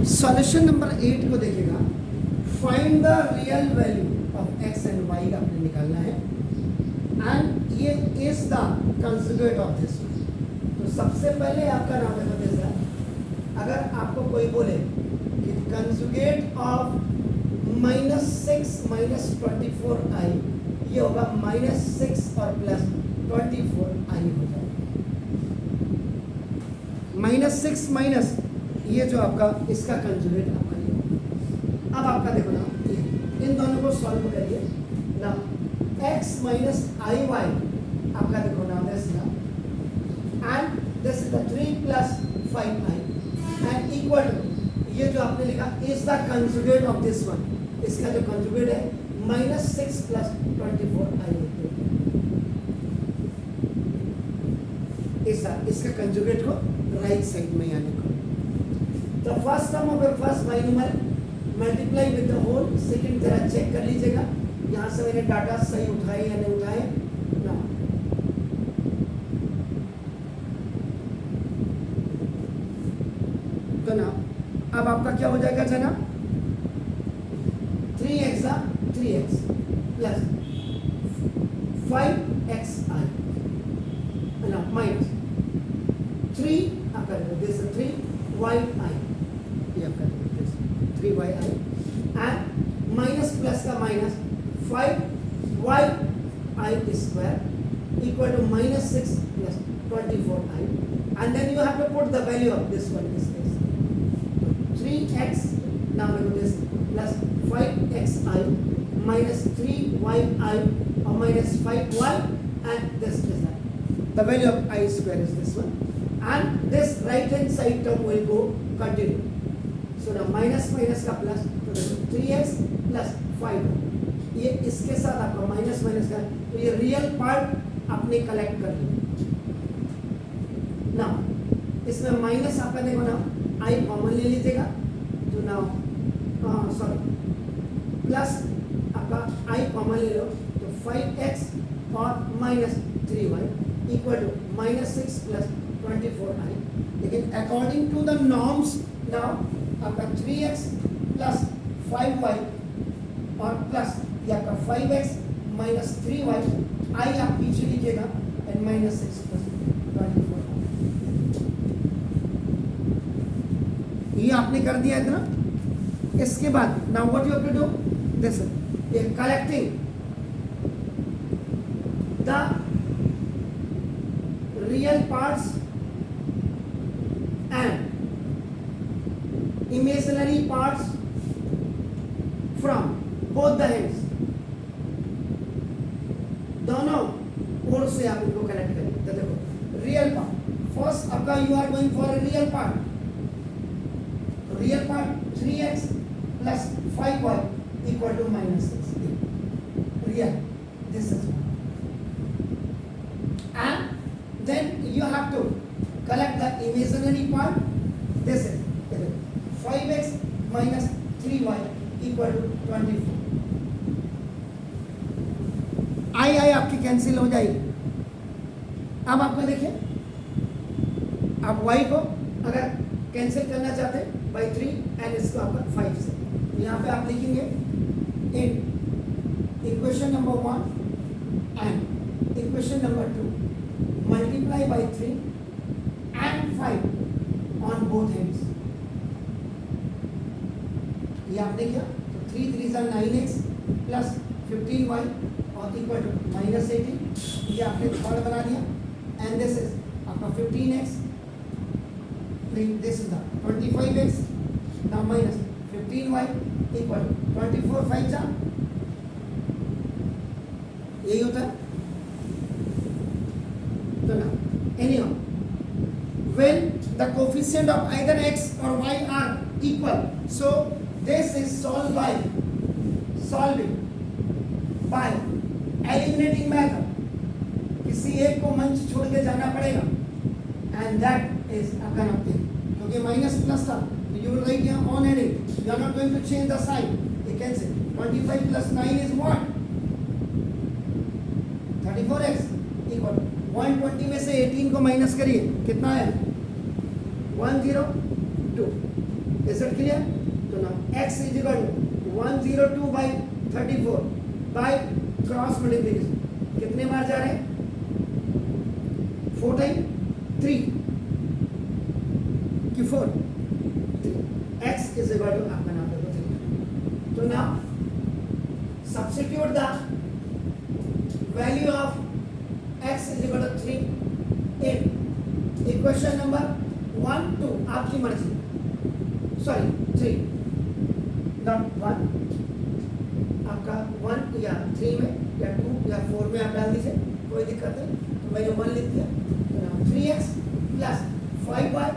Solution number 8 को देखिएगा, find the real value of x and y आपने निकालना है एंड ये is the conjugate of this. तो सबसे पहले आपका नाम देखो जैसा, अगर आपको कोई बोले कि कंजुगेट ऑफ -6 -24i, ये होगा -6 और +24i हो जाएगा। -6 माइनस ये जो आपका इसका कंजुगेट आपका ये होगा। अब आपका देखो ना, इन दोनों को सॉल्व करिए ना, x माइनस आई वाई आपका देखो ना दिस ना, and this is the 3 + 5i and equal to ये जो आपने लिखा is the conjugate of this one, इसका जो कंजुगेट है -6 + 24i इसका कंजुगेट को राइट साइड में यहाँ लिखो। तो first term of first binomial multiply with the whole, second जरा चेक कर लीजिएगा यहाँ से मैंने डाटा सही उठाए या नहीं उठाए ना। तो ना अब आपका क्या हो जाएगा जना, 3x प्लस 5xi ना माइनस 3 आपका दिस 3yi, ये आपका this 3yi and minus plus का minus 5yi square equal to -6 + 24i and then you have to put the value of this one in this case, 3x now this plus 5xi minus 3yi or minus 5y and this is that. The value of I square is this one and this right hand side term will go continue. So now minus minus का plus, so 3x plus 5 ये इसके साथ आपका minus minus का, तो ये real part आपने collect कर लिया ना। इसमें माइनस आपका देखो ना, आई कॉमन ले लीजिएगा तो ना सॉरी प्लस आपका आई कॉमन ले लो तो 5x और minus 3y equal to -6 + 24i। लेकिन according to the norms now आपका 3x प्लस 5y और प्लस ये आपका 5x माइनस 3y, आई आप पीछे लीजिएगा एंड -6 + 24i, ये आपने कर दिया इतना। इसके बाद now what you have to do this, ये collecting the real parts and imaginary parts from both the ends, दोनों ओर से आप इनको कनेक्ट करें। तो देखो रियल पार्ट फर्स्ट आपका you are going for a real part 3x plus 5y equal to -6 real, this is one, and then you have to collect the imaginary part, this is 5x minus 3y equal to 24, आई आपकी cancel हो जाएगी। अब आपको देखिए, आप y को अगर cancel करना चाहते बाई 3 एंड इसको आपका 5 से, तो यहाँ पे आप लिखेंगे in equation number 1 and equation number 2 multiply by 3 and 5 on both hands. ये आपने किया तो 3 3 = 9x प्लस 15y और इक्वल टू -18, ये आपने थर्ड बना दिया एंड दिस इज आपका 15x, this is the 25x now minus 15y equal to 24 5 जा, यही होता है। तो ना anyhow when the coefficient of either x or y are equal, so this is solved by eliminating method, किसी एक को मंच छोड़ के जाना पड़ेगा and that is आपका नंबर, क्योंकि माइनस प्लस था तो you will write here on heading, you are not going to change the sign, you can say 25 + 9 is what 34x equal 120 में से 18 को माइनस करिए कितना है 102, Is it clear? So now x is equal to 102 by 34 by cross multiplication कितने बार जा रहे हैं? 4 टाइम 3 कि 4 x is equal to आपका नाम देखो 3. तो now substitute the value of x is equal to 3 in equation number 1 2 आपकी मर्जी, सॉरी 3 नॉट 1, आपका 1 या 3 में या 2 या 4 में आप डाल दीजिए, कोई दिक्कत नहीं. तो मैंने 1 लिख दिया. तो 3x plus 5y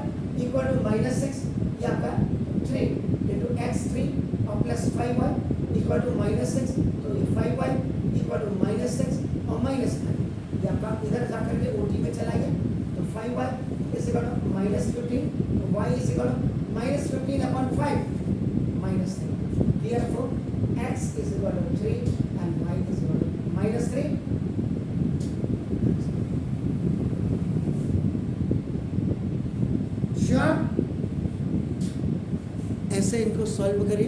equal to -6, ये आपका 3 इंटू एक्स 3 और प्लस 5y इक्वल टू -6. तो ये 5y इक्वल टू -6 और -9, ये आपका इधर जाकर के OT में चला गया. तो 5y इज इक्वल टू -15, तो y is equal to -15 upon 5 -3. Therefore x is equal to 3 and y is equal to -3. Sure? ऐसे इनको सॉल्व करिए.